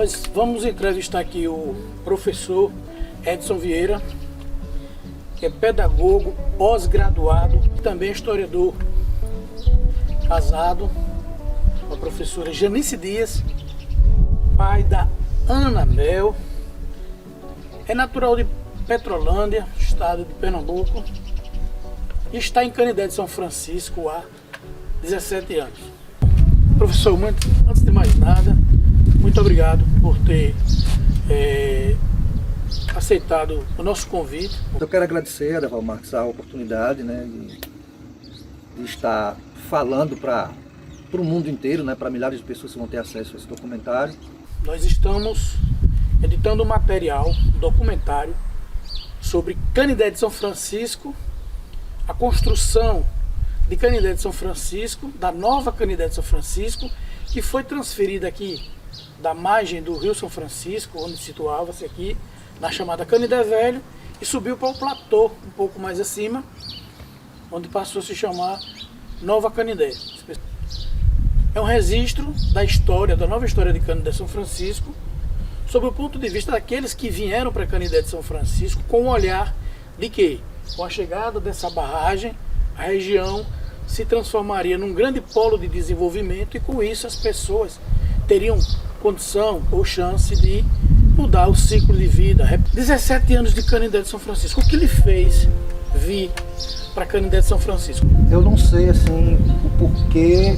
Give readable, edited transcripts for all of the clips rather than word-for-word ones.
Nós vamos entrevistar aqui o professor Edson Vieira, que é pedagogo, pós-graduado, também historiador, casado com a professora Janice Dias, pai da Ana Mel, é natural de Petrolândia, estado de Pernambuco, e está em Canindé de São Francisco há 17 anos. Professor, antes de mais nada, muito obrigado por ter aceitado o nosso convite. Eu quero agradecer, Adeval Marques, a oportunidade, né, de estar falando para o mundo inteiro, né, para milhares de pessoas que vão ter acesso a esse documentário. Nós estamos editando um material, um documentário, sobre Canindé de São Francisco, a construção de Canindé de São Francisco, da nova Canindé de São Francisco, que foi transferida aqui da margem do Rio São Francisco, onde situava-se aqui, na chamada Canindé Velho, e subiu para o platô, um pouco mais acima, onde passou a se chamar Nova Canindé. É um registro da história, da nova história de Canindé de São Francisco, sob o ponto de vista daqueles que vieram para Canindé de São Francisco com o olhar de que, com a chegada dessa barragem, a região se transformaria num grande polo de desenvolvimento e com isso as pessoas teriam condição ou chance de mudar o ciclo de vida. 17 anos de Canindé de São Francisco, o que lhe fez vir para Canindé de São Francisco? Eu não sei assim o porquê,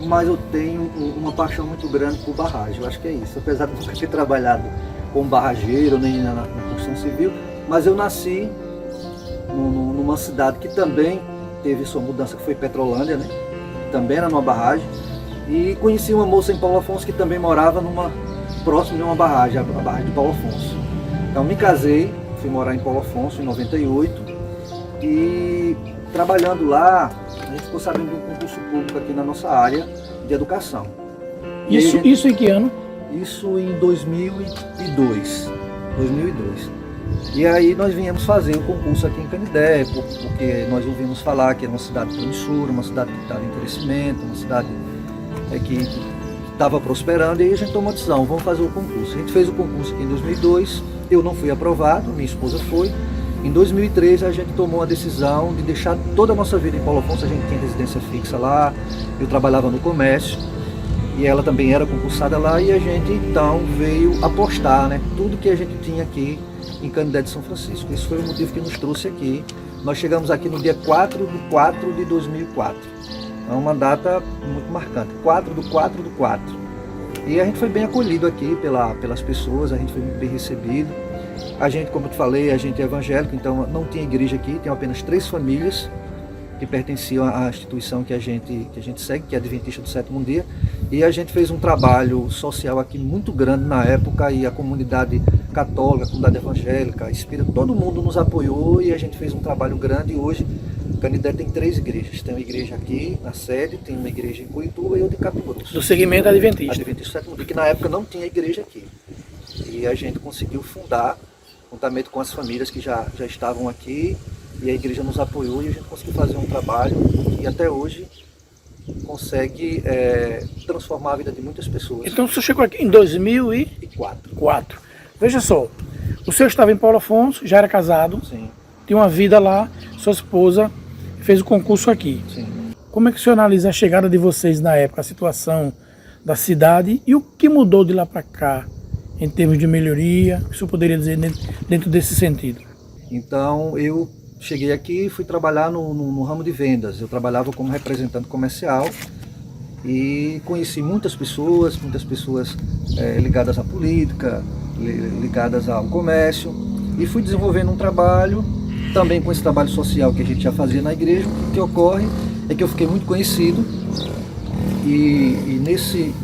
mas eu tenho uma paixão muito grande por barragem, eu acho que é isso. Apesar de nunca ter trabalhado como barrageiro nem na construção civil, mas eu nasci numa cidade que também teve sua mudança, que foi Petrolândia, né? Também era numa barragem, e conheci uma moça em Paulo Afonso que também morava próximo de uma barragem, a barragem de Paulo Afonso. Então me casei, fui morar em Paulo Afonso em 98, e trabalhando lá, a gente ficou sabendo de um concurso público aqui na nossa área de educação. Isso em que ano? Isso em 2002. E aí nós viemos fazer um concurso aqui em Canindé, porque nós ouvimos falar que era uma cidade promissora, uma cidade que estava em crescimento, uma cidade que estava prosperando, e aí a gente tomou a decisão, vamos fazer o concurso. A gente fez o concurso aqui em 2002, eu não fui aprovado, minha esposa foi. Em 2003 a gente tomou a decisão de deixar toda a nossa vida em Paulo Afonso, a gente tinha residência fixa lá, eu trabalhava no comércio, e ela também era concursada lá, e a gente então veio apostar, né, tudo que a gente tinha aqui em Canindé de São Francisco. Esse foi o motivo que nos trouxe aqui. Nós chegamos aqui no dia 4/4 de 2004. É uma data muito marcante, 4/4/4. E a gente foi bem acolhido aqui pelas pessoas, a gente foi muito bem recebido. A gente, como eu te falei, a gente é evangélico, então não tinha igreja aqui, tem apenas 3 famílias que pertenciam à instituição que a gente segue, que é a Adventista do Sétimo Dia. E a gente fez um trabalho social aqui muito grande na época, e a comunidade católica, a comunidade evangélica, espírita, todo mundo nos apoiou, e a gente fez um trabalho grande. E hoje Canindé tem 3 igrejas. Tem uma igreja aqui na sede, tem uma igreja em Coituba e outra em Cato Grosso. Do segmento Adventista. Adventista do Sétimo Dia, que na época não tinha igreja aqui. E a gente conseguiu fundar, juntamente com as famílias que já estavam aqui, e a igreja nos apoiou, e a gente conseguiu fazer um trabalho que até hoje consegue transformar a vida de muitas pessoas. Então o senhor chegou aqui em 2004. Veja só, o senhor estava em Paulo Afonso, já era casado, Sim. tinha uma vida lá, sua esposa fez o concurso aqui. Sim. Como é que o senhor analisa a chegada de vocês na época, a situação da cidade e o que mudou de lá para cá em termos de melhoria? O que o senhor poderia dizer dentro desse sentido? Então eu cheguei aqui e fui trabalhar no ramo de vendas. Eu trabalhava como representante comercial e conheci muitas pessoas ligadas à política, ligadas ao comércio, e fui desenvolvendo um trabalho também com esse trabalho social que a gente já fazia na igreja. O que ocorre é que eu fiquei muito conhecido, e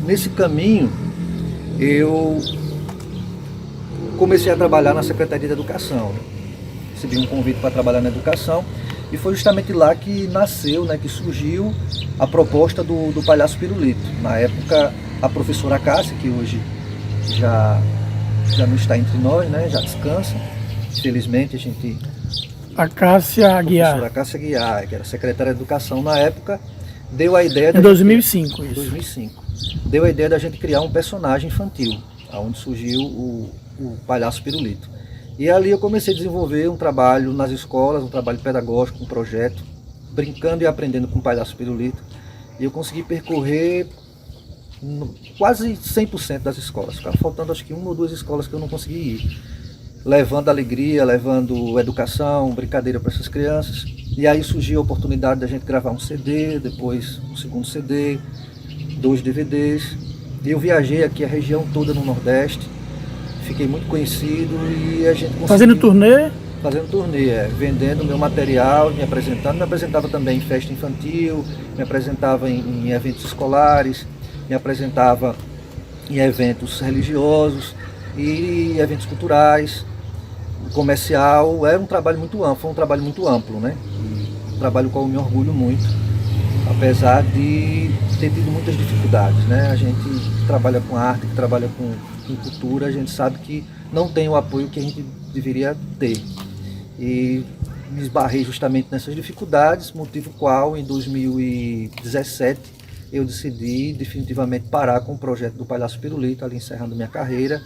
nesse caminho eu comecei a trabalhar na Secretaria de Educação. Recebi um convite para trabalhar na educação, e foi justamente lá que nasceu, né, que surgiu a proposta do Palhaço Pirulito. Na época, a professora Cássia, que hoje já não está entre nós, né, já descansa, felizmente a gente... A Cássia Aguiar. A professora Cássia Aguiar, que era secretária de Educação na época, deu a ideia... Em 2005, isso. 2005. Deu a ideia da gente criar um personagem infantil. onde surgiu o Palhaço Pirulito. E ali eu comecei a desenvolver um trabalho nas escolas, um trabalho pedagógico, um projeto, brincando e aprendendo com o Palhaço Pirulito. E eu consegui percorrer quase 100% das escolas. Ficava faltando acho que 1 ou 2 escolas que eu não consegui ir. Levando alegria, levando educação, brincadeira para essas crianças. E aí surgiu a oportunidade da gente gravar um CD, depois um segundo CD, 2 DVDs. E eu viajei aqui a região toda no Nordeste, fiquei muito conhecido e a gente conseguiu... Fazendo turnê? Fazendo turnê, vendendo meu material, me apresentava também em festa infantil, me apresentava em eventos escolares, me apresentava em eventos religiosos e eventos culturais, comercial. Era um trabalho muito amplo, foi um trabalho muito amplo, né? Um trabalho com o qual eu me orgulho muito, apesar de ter tido muitas dificuldades, né? A gente que trabalha com arte, que trabalha com cultura, a gente sabe que não tem o apoio que a gente deveria ter. E me esbarrei justamente nessas dificuldades, motivo qual em 2017 eu decidi definitivamente parar com o projeto do Palhaço Pirulito, ali encerrando minha carreira.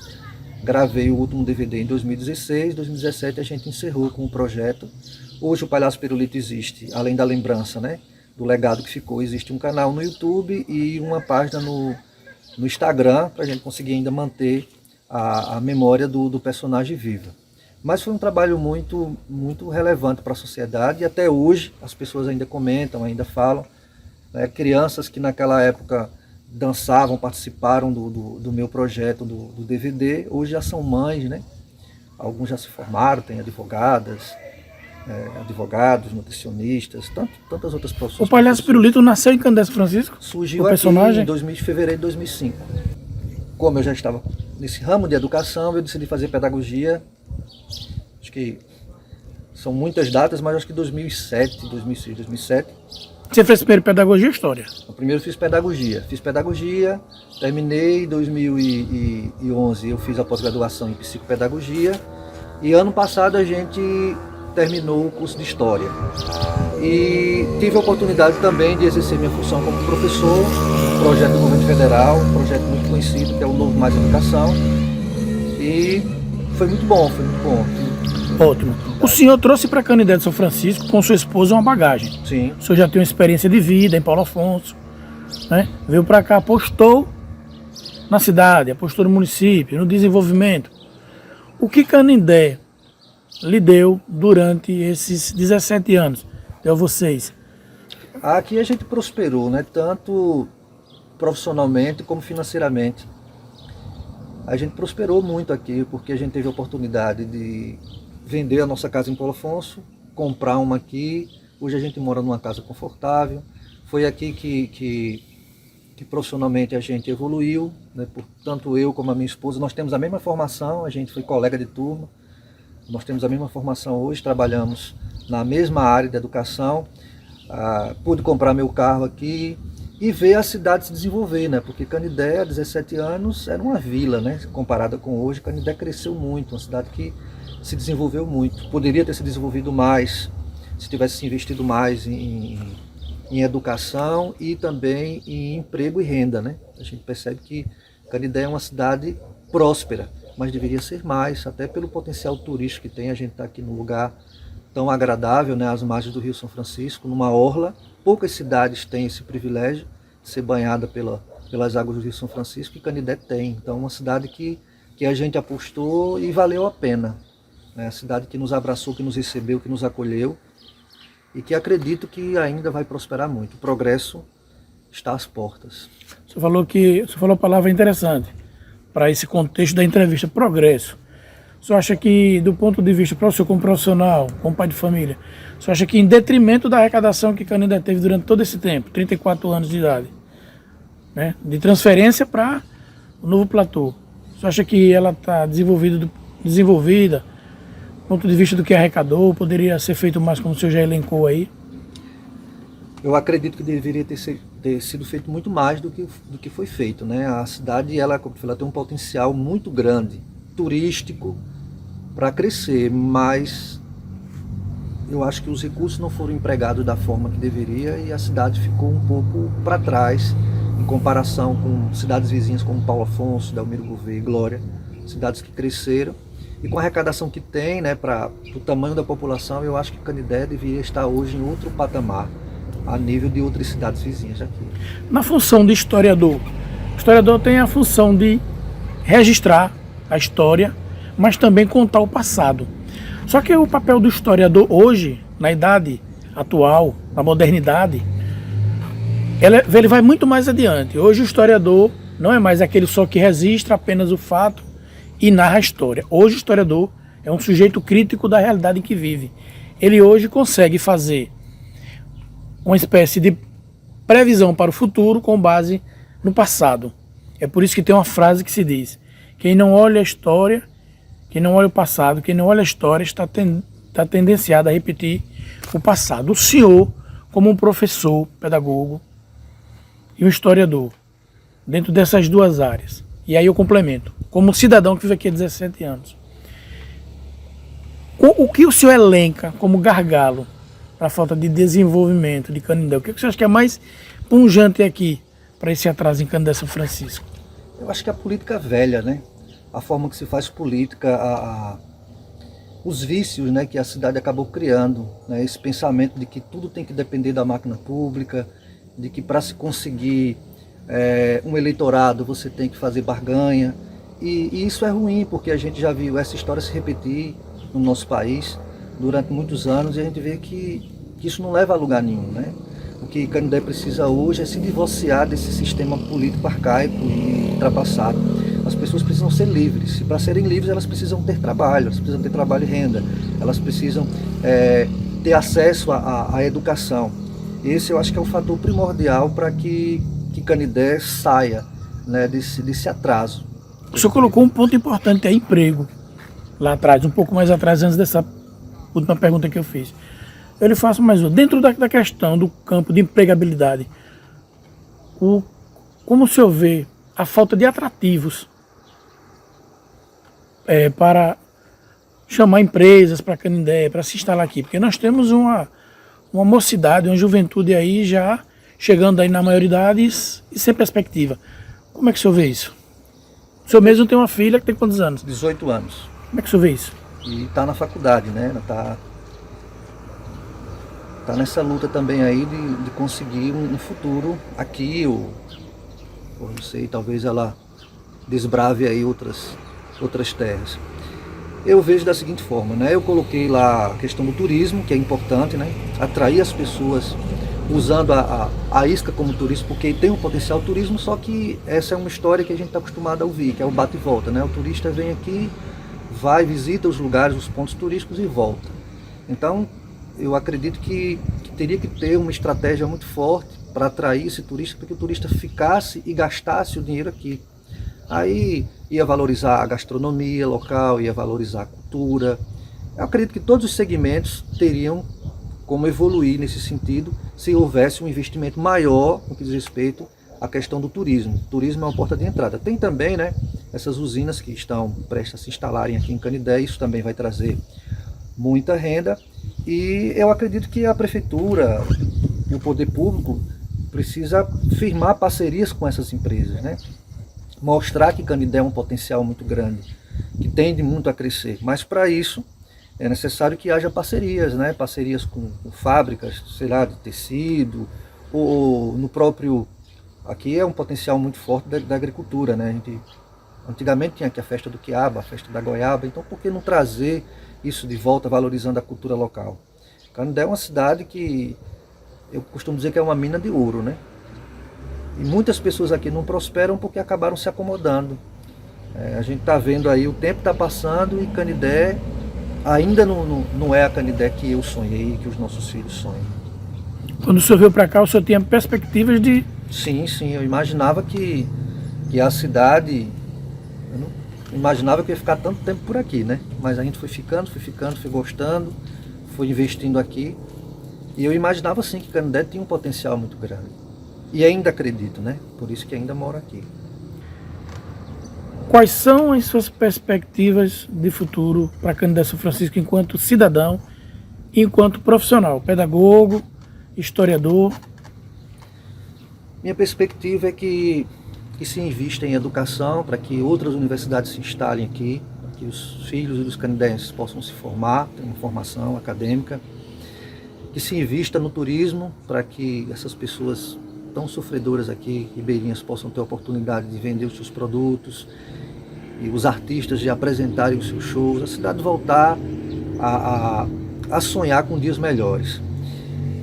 Gravei o último DVD em 2016, 2017 a gente encerrou com o projeto. Hoje o Palhaço Pirulito existe, além da lembrança, né, do legado que ficou, existe um canal no YouTube e uma página no Instagram, para a gente conseguir ainda manter a memória do personagem viva. Mas foi um trabalho muito, muito relevante para a sociedade e até hoje as pessoas ainda comentam, ainda falam. Né, crianças que naquela época dançavam, participaram do meu projeto do DVD, hoje já são mães, né? Alguns já se formaram, tem advogadas, advogados, nutricionistas, tantas outras profissões. O Palhaço Pirulito nasceu em Canindé São Francisco? Surgiu o aqui personagem? em fevereiro de 2005. Como eu já estava nesse ramo de educação, eu decidi fazer pedagogia. Acho que são muitas datas, mas acho que 2007, 2006, 2007. Você fez primeiro pedagogia ou história? Eu primeiro fiz pedagogia, terminei em 2011, eu fiz a pós-graduação em psicopedagogia e ano passado a gente terminou o curso de história. E tive a oportunidade também de exercer minha função como professor, projeto do governo federal, um projeto muito conhecido que é o Novo Mais Educação. E foi muito bom, foi muito bom. Ótimo. O senhor trouxe para Canindé de São Francisco com sua esposa uma bagagem. Sim. O senhor já tem uma experiência de vida em Paulo Afonso, né? Veio para cá, apostou na cidade, apostou no município, no desenvolvimento. O que Canindé lhe deu durante esses 17 anos? Deu a vocês? Aqui a gente prosperou, né? Tanto profissionalmente como financeiramente. A gente prosperou muito aqui porque a gente teve a oportunidade de vender a nossa casa em Paulo Afonso, comprar uma aqui. Hoje a gente mora numa casa confortável. Foi aqui que profissionalmente a gente evoluiu, né? Tanto eu como a minha esposa, nós temos a mesma formação, a gente foi colega de turma. Nós temos a mesma formação hoje, trabalhamos na mesma área de educação. Pude comprar meu carro aqui e ver a cidade se desenvolver, né? Porque Canindé, há 17 anos, era uma vila, né? Comparada com hoje, Canindé cresceu muito, uma cidade que se desenvolveu muito. Poderia ter se desenvolvido mais se tivesse se investido mais em educação e também em emprego e renda, né? A gente percebe que Canindé é uma cidade próspera, mas deveria ser mais, até pelo potencial turístico que tem. A gente está aqui num lugar tão agradável, né, às margens do Rio São Francisco, numa orla. Poucas cidades têm esse privilégio de ser banhada pelas águas do Rio São Francisco, e Canindé tem. Então, uma cidade que a gente apostou e valeu a pena. Né? A cidade que nos abraçou, que nos recebeu, que nos acolheu e que acredito que ainda vai prosperar muito. O progresso está às portas. Você falou a palavra interessante para esse contexto da entrevista, progresso. Você acha que, do ponto de vista para o senhor como profissional, como pai de família, você acha que em detrimento da arrecadação que Canindé teve durante todo esse tempo, 34 anos de idade, né, de transferência para o novo platô, você acha que ela está desenvolvida do ponto de vista do que arrecadou, poderia ser feito mais, como o senhor já elencou aí? Eu acredito que deveria ter sido feito muito mais do que foi feito, né? A cidade ela tem um potencial muito grande, turístico, para crescer, mas eu acho que os recursos não foram empregados da forma que deveria e a cidade ficou um pouco para trás em comparação com cidades vizinhas como Paulo Afonso, Delmiro Gouveia e Glória, cidades que cresceram. E com a arrecadação que tem, né, para o tamanho da população, eu acho que Canindé deveria estar hoje em outro patamar, a nível de outras cidades vizinhas aqui. Na função de historiador, o historiador tem a função de registrar a história, mas também contar o passado. Só que o papel do historiador hoje, na idade atual, na modernidade, ele vai muito mais adiante. Hoje o historiador não é mais aquele só que registra apenas o fato e narra a história. Hoje o historiador é um sujeito crítico da realidade em que vive. Ele hoje consegue fazer uma espécie de previsão para o futuro com base no passado. É por isso que tem uma frase que se diz: quem não olha a história, quem não olha o passado, quem não olha a história está tendenciado a repetir o passado. O senhor, como um professor, pedagogo e um historiador, dentro dessas duas áreas, e aí eu complemento, como cidadão que vive aqui há 17 anos, o que o senhor elenca como gargalo para a falta de desenvolvimento de Canindé? O que você acha que é mais pungente aqui para esse atraso em Canindé São Francisco? Eu acho que a política velha, né? A forma que se faz política, os vícios, né, que a cidade acabou criando, né? Esse pensamento de que tudo tem que depender da máquina pública, de que para se conseguir um eleitorado você tem que fazer barganha. E isso é ruim, porque a gente já viu essa história se repetir no nosso país durante muitos anos, e a gente vê que isso não leva a lugar nenhum, né? O que Canindé precisa hoje é se divorciar desse sistema político arcaico e ultrapassado. As pessoas precisam ser livres, e para serem livres elas precisam ter trabalho, elas precisam ter trabalho e renda, elas precisam ter acesso à educação. Esse eu acho que é o fator primordial para que Canindé saia, né, desse atraso. O senhor colocou um ponto importante, é emprego, lá atrás, um pouco mais atrás, antes dessa última pergunta que eu fiz. Eu lhe faço mais uma. Dentro da questão do campo de empregabilidade, como o senhor vê a falta de atrativos para chamar empresas para Canindé, para se instalar aqui? Porque nós temos uma mocidade, uma juventude aí já chegando aí na maioridade e sem perspectiva. Como é que o senhor vê isso? O senhor mesmo tem uma filha que tem quantos anos? 18 anos. Como é que o senhor vê isso? E está na faculdade, né? Ela tá nessa luta também aí de conseguir um futuro aqui, ou não sei, talvez ela desbrave aí outras terras. Eu vejo da seguinte forma, né? Eu coloquei lá a questão do turismo, que é importante, né? Atrair as pessoas usando a isca como turismo, porque tem um potencial turismo, só que essa é uma história que a gente está acostumado a ouvir, que é o bate e volta, né? O turista vem aqui, vai, visita os lugares, os pontos turísticos e volta. Então, eu acredito que teria que ter uma estratégia muito forte para atrair esse turista, para que o turista ficasse e gastasse o dinheiro aqui. Aí ia valorizar a gastronomia local, ia valorizar a cultura. Eu acredito que todos os segmentos teriam como evoluir nesse sentido se houvesse um investimento maior no que diz respeito à questão do turismo. O turismo é uma porta de entrada. Tem também, né, essas usinas que estão prestes a se instalarem aqui em Canindé, isso também vai trazer muita renda, e eu acredito que a prefeitura e o poder público precisa firmar parcerias com essas empresas, né? Mostrar que Canindé é um potencial muito grande, que tende muito a crescer, mas para isso é necessário que haja parcerias, né? Parcerias com fábricas, sei lá, de tecido, ou no próprio... Aqui é um potencial muito forte da agricultura, né? Antigamente tinha aqui a festa do quiabo, a festa da goiaba, então por que não trazer isso de volta, valorizando a cultura local? Canindé é uma cidade que eu costumo dizer que é uma mina de ouro, né? E muitas pessoas aqui não prosperam porque acabaram se acomodando. A gente está vendo aí, o tempo está passando e Canindé ainda não é a Canindé que eu sonhei, que os nossos filhos sonham. Quando o senhor veio para cá, o senhor tinha perspectivas de... Sim, eu imaginava que a cidade... Eu não imaginava que ia ficar tanto tempo por aqui, né? Mas a gente foi ficando, foi gostando, foi investindo aqui. E eu imaginava sim que Canindé tinha um potencial muito grande. E ainda acredito, né? Por isso que ainda moro aqui. Quais são as suas perspectivas de futuro para Canindé São Francisco enquanto cidadão e enquanto profissional, pedagogo, historiador? Minha perspectiva é que se invista em educação, para que outras universidades se instalem aqui, para que os filhos dos canidenses possam se formar, ter uma formação acadêmica, que se invista no turismo, para que essas pessoas tão sofredoras aqui, ribeirinhas, possam ter a oportunidade de vender os seus produtos, e os artistas de apresentarem os seus shows, a cidade voltar a sonhar com dias melhores.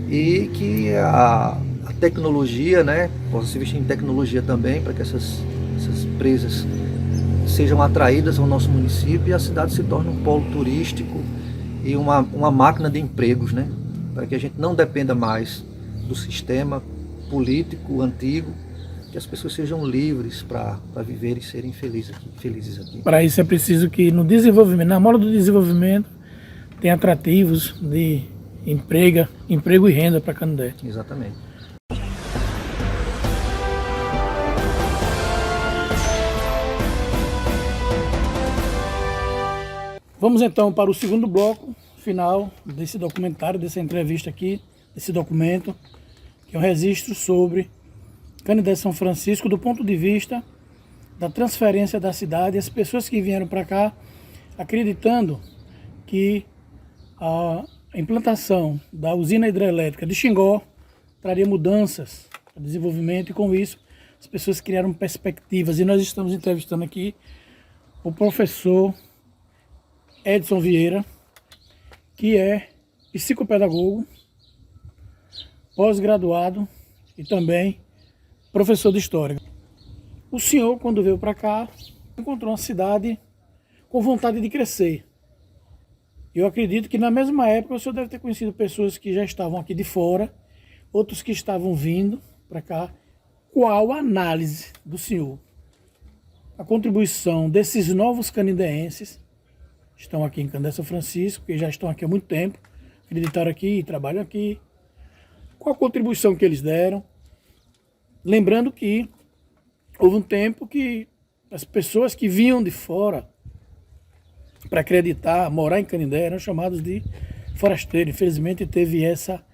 E que a tecnologia, né, possa se investir em tecnologia também, para que essas empresas sejam atraídas ao nosso município e a cidade se torne um polo turístico e uma máquina de empregos, né, para que a gente não dependa mais do sistema político antigo, que as pessoas sejam livres para viver e serem felizes aqui. Para isso é preciso que no desenvolvimento, na mola do desenvolvimento, tenha atrativos de emprego e renda para Canindé. Exatamente. Vamos então para o segundo bloco final desse documentário, dessa entrevista aqui, desse documento, que é um registro sobre Canindé São Francisco do ponto de vista da transferência da cidade, as pessoas que vieram para cá acreditando que a implantação da usina hidrelétrica de Xingó traria mudanças, desenvolvimento, e com isso as pessoas criaram perspectivas. E nós estamos entrevistando aqui o professor Edson Vieira, que é psicopedagogo, pós-graduado e também professor de História. O senhor, quando veio para cá, encontrou uma cidade com vontade de crescer. Eu acredito que na mesma época o senhor deve ter conhecido pessoas que já estavam aqui de fora, outros que estavam vindo para cá. Qual a análise do senhor? A contribuição desses novos canindeenses, estão aqui em Canindé São Francisco, que já estão aqui há muito tempo, acreditaram aqui e trabalham aqui. Qual a contribuição que eles deram? Lembrando que houve um tempo que as pessoas que vinham de fora para acreditar, morar em Canindé, eram chamados de forasteiros. Infelizmente teve essa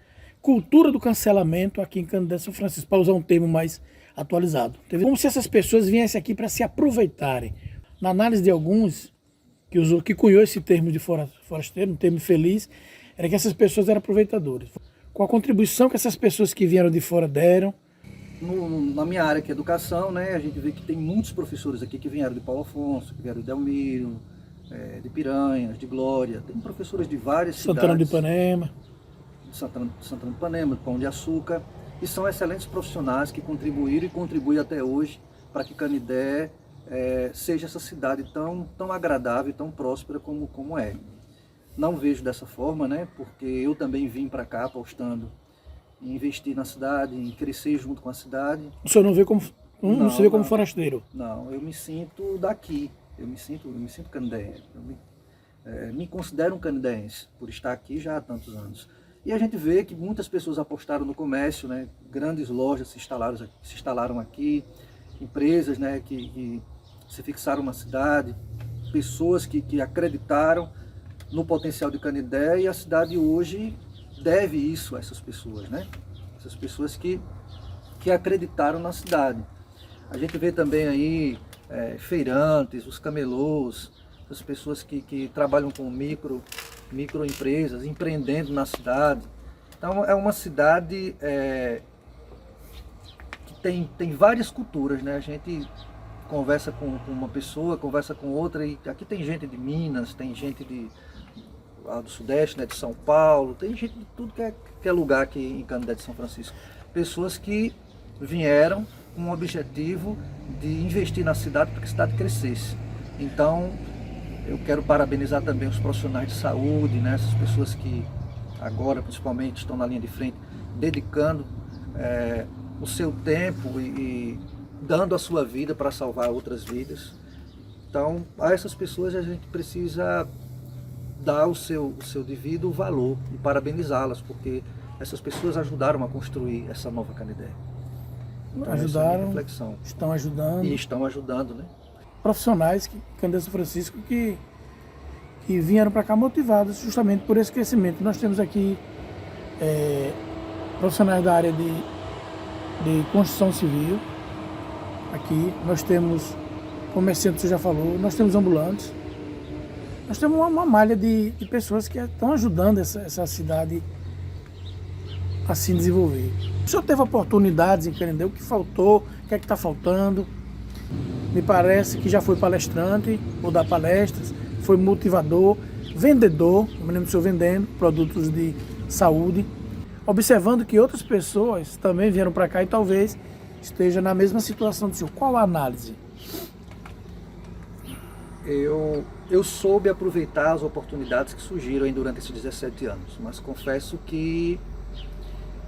cultura do cancelamento aqui em Canindé São Francisco, para usar um termo mais atualizado. Como se essas pessoas viessem aqui para se aproveitarem. Na análise de alguns que cunhou esse termo de forasteiro, um termo feliz, era que essas pessoas eram aproveitadores. Com a contribuição que essas pessoas que vieram de fora deram. Na minha área, que é educação, né, a gente vê que tem muitos professores aqui que vieram de Paulo Afonso, que vieram de Delmiro, de Piranhas, de Glória. Tem professores de várias Santana cidades. de Ipanema. Santana de Ipanema, de Pão de Açúcar. E são excelentes profissionais que contribuíram e contribuem até hoje para que Canindé seja essa cidade tão agradável e tão próspera como é. Não vejo dessa forma, né, porque eu também vim para cá apostando em investir na cidade, em crescer junto com a cidade. O senhor não vê como, não se vê como forasteiro? Não, eu me sinto daqui, eu me sinto canindéense. Me considero um canindéense por estar aqui já há tantos anos. E a gente vê que muitas pessoas apostaram no comércio, né, grandes lojas se instalaram aqui, empresas, né, que se fixaram na cidade, pessoas que acreditaram no potencial de Canindé, e a cidade hoje deve isso a essas pessoas, né? Essas pessoas que acreditaram na cidade. A gente vê também aí feirantes, os camelôs, as pessoas que trabalham com microempresas, empreendendo na cidade. Então é uma cidade que tem várias culturas, né? A gente conversa com uma pessoa, conversa com outra, e aqui tem gente de Minas, tem gente do Sudeste, né, de São Paulo, tem gente de tudo que é lugar aqui em Canindé de São Francisco. Pessoas que vieram com o objetivo de investir na cidade para que a cidade crescesse. Então, eu quero parabenizar também os profissionais de saúde, né, essas pessoas que agora, principalmente, estão na linha de frente, dedicando o seu tempo e dando a sua vida para salvar outras vidas. Então, a essas pessoas a gente precisa dar o seu devido valor e parabenizá-las, porque essas pessoas ajudaram a construir essa nova Canindé. Então, Ajudaram, reflexão. estão ajudando. E estão ajudando, né? Profissionais que Canindé São Francisco que vieram para cá motivados justamente por esse crescimento. Nós temos aqui profissionais da área de de construção civil. Aqui nós temos comerciantes, você já falou, nós temos ambulantes, nós temos uma malha de pessoas que estão ajudando essa cidade a se desenvolver. O senhor teve oportunidades em Canindé, o que faltou, o que é que está faltando? Me parece que já foi palestrante, ou dar palestras, foi motivador, vendedor, eu me lembro do senhor vendendo produtos de saúde, observando que outras pessoas também vieram para cá e talvez esteja na mesma situação do senhor. Qual a análise? Eu soube aproveitar as oportunidades que surgiram aí durante esses 17 anos, mas confesso que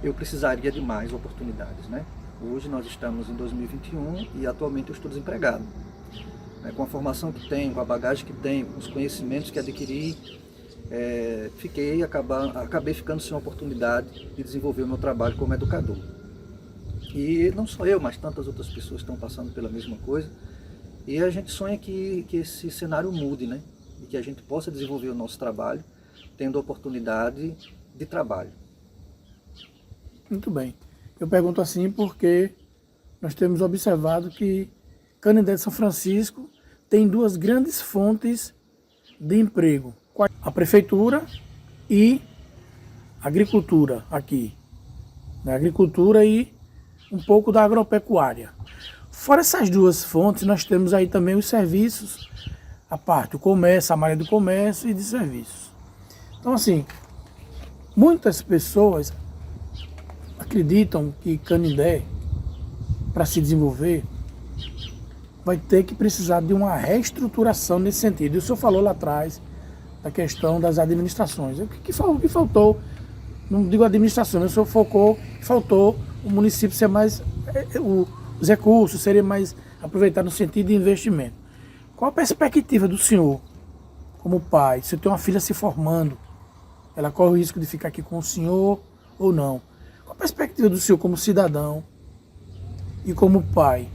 eu precisaria de mais oportunidades, né? Hoje nós estamos em 2021 e atualmente eu estou desempregado. Com a formação que tenho, com a bagagem que tenho, com os conhecimentos que adquiri, acabei ficando sem a oportunidade de desenvolver o meu trabalho como educador. E não só eu, mas tantas outras pessoas estão passando pela mesma coisa. E a gente sonha que esse cenário mude, né? E que a gente possa desenvolver o nosso trabalho, tendo a oportunidade de trabalho. Muito bem. Eu pergunto assim porque nós temos observado que Canindé de São Francisco tem duas grandes fontes de emprego. A prefeitura e a agricultura aqui. A agricultura e um pouco da agropecuária. Fora essas duas fontes, nós temos aí também os serviços, a parte do comércio, a malha do comércio e de serviços. Então, assim, muitas pessoas acreditam que Canindé, para se desenvolver, vai ter que precisar de uma reestruturação nesse sentido. E o senhor falou lá atrás da questão das administrações. O que faltou, não digo administração, o senhor focou, faltou o município ser mais... os recursos serem mais aproveitados no sentido de investimento. Qual a perspectiva do senhor, como pai? Se tem uma filha se formando, ela corre o risco de ficar aqui com o senhor ou não? Qual a perspectiva do senhor como cidadão e como pai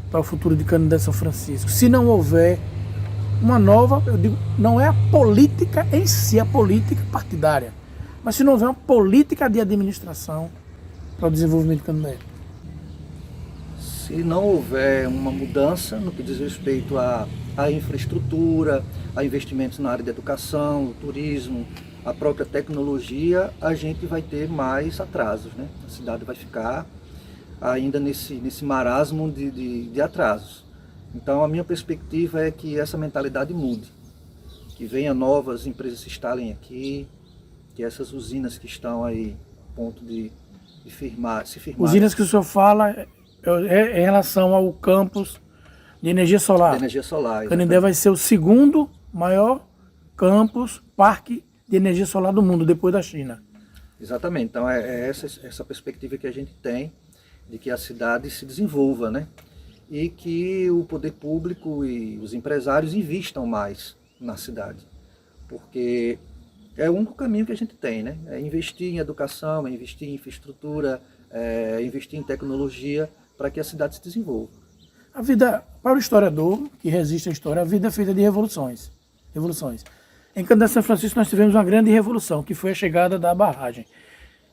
para o futuro de Canindé São Francisco? Se não houver uma nova, eu digo, não é a política em si, a política partidária, mas se não houver uma política de administração para o desenvolvimento de Canindé. Se não houver uma mudança no que diz respeito à infraestrutura, a investimentos na área da educação, turismo, a própria tecnologia, a gente vai ter mais atrasos, né? A cidade vai ficar ainda nesse marasmo de atrasos. Então a minha perspectiva é que essa mentalidade mude, que venha novas empresas se instalem aqui, que essas usinas que estão aí a ponto de se firmar. Usinas que o senhor fala em relação ao campus de energia solar. De energia solar. Canindé vai ser o segundo maior campus, parque de energia solar do mundo, depois da China. Exatamente. Então é essa perspectiva que a gente tem de que a cidade se desenvolva, né? E que o poder público e os empresários investam mais na cidade. Porque é o único caminho que a gente tem, né? É investir em educação, é investir em infraestrutura, é investir em tecnologia para que a cidade se desenvolva. A vida, para o historiador que resiste à história, a vida é feita de revoluções. Em Canindé São Francisco nós tivemos uma grande revolução, que foi a chegada da barragem.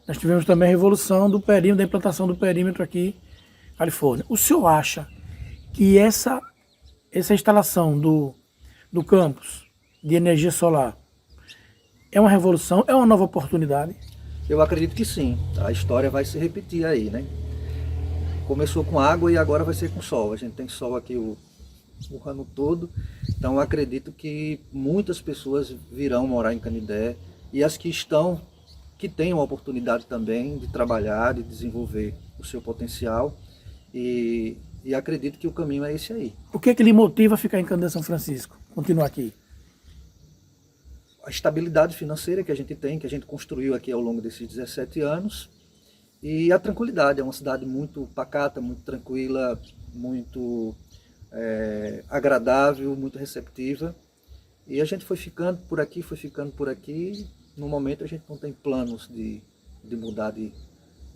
Nós tivemos também a revolução do perímetro, da implantação do perímetro aqui na Califórnia. O senhor acha que essa instalação do campus de energia solar é uma revolução, é uma nova oportunidade? Eu acredito que sim. A história vai se repetir aí, né? Começou com água e agora vai ser com sol. A gente tem sol aqui o ano todo. Então eu acredito que muitas pessoas virão morar em Canindé e as que tenham a oportunidade também de trabalhar, de desenvolver o seu potencial e acredito que o caminho é esse aí. O que é que lhe motiva a ficar em Canindé São Francisco, continuar aqui? A estabilidade financeira que a gente tem, que a gente construiu aqui ao longo desses 17 anos e a tranquilidade. É uma cidade muito pacata, muito tranquila, muito agradável, muito receptiva. E a gente foi ficando por aqui. No momento a gente não tem planos de mudar de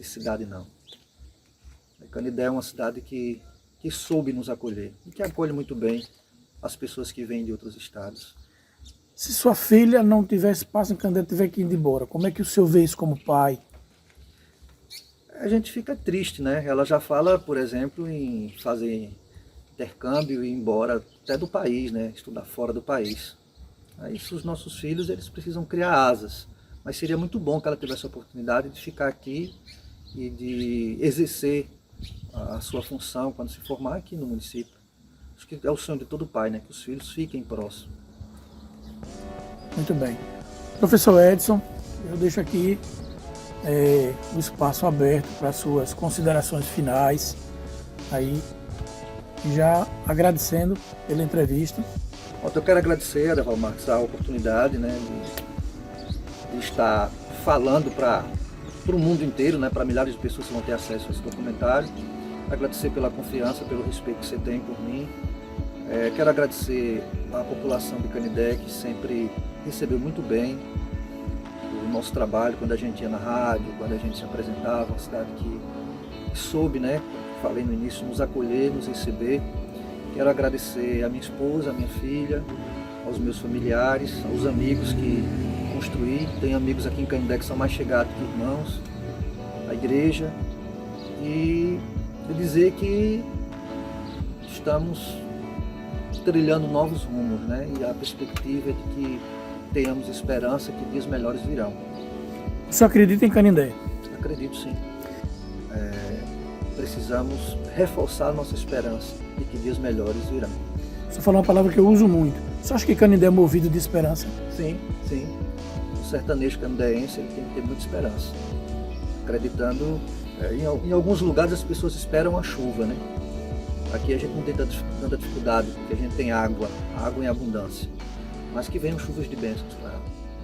cidade, não. Canindé é uma cidade que soube nos acolher e que acolhe muito bem as pessoas que vêm de outros estados. Se sua filha não tiver espaço em Canindé, tiver que ir embora, como é que o senhor vê isso como pai? A gente fica triste, né? Ela já fala, por exemplo, em fazer intercâmbio e ir embora até do país, né? Estudar fora do país. Aí os nossos filhos, eles precisam criar asas. Mas seria muito bom que ela tivesse a oportunidade de ficar aqui e de exercer a sua função quando se formar aqui no município. Acho que é o sonho de todo pai, né? Que os filhos fiquem próximos. Muito bem. Professor Edson, eu deixo aqui o espaço aberto para suas considerações finais, aí já agradecendo pela entrevista. Eu quero agradecer a Deval Marques a oportunidade, né, de estar falando para o mundo inteiro, né, para milhares de pessoas que vão ter acesso a esse documentário. Agradecer pela confiança, pelo respeito que você tem por mim. Quero agradecer à população de Canindé, que sempre recebeu muito bem o nosso trabalho, quando a gente ia na rádio, quando a gente se apresentava, uma cidade que soube, né, falei no início, nos acolher, nos receber. Quero agradecer a minha esposa, a minha filha, aos meus familiares, aos amigos que construí. Tenho amigos aqui em Canindé que são mais chegados que irmãos, a igreja, e dizer que estamos trilhando novos rumos, né? E a perspectiva é de que tenhamos esperança que dias melhores virão. Você acredita em Canindé? Acredito, sim. Precisamos reforçar nossa esperança de que dias melhores virão. Você falou uma palavra que eu uso muito. Você acha que Canindé é movido de esperança? Sim, sim. O sertanejo canindéense ele tem que ter muita esperança. Acreditando, em alguns lugares as pessoas esperam a chuva, né? Aqui a gente não tem tanta dificuldade, porque a gente tem água em abundância. Mas que venham chuvas de bênçãos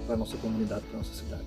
para a nossa comunidade, para a nossa cidade.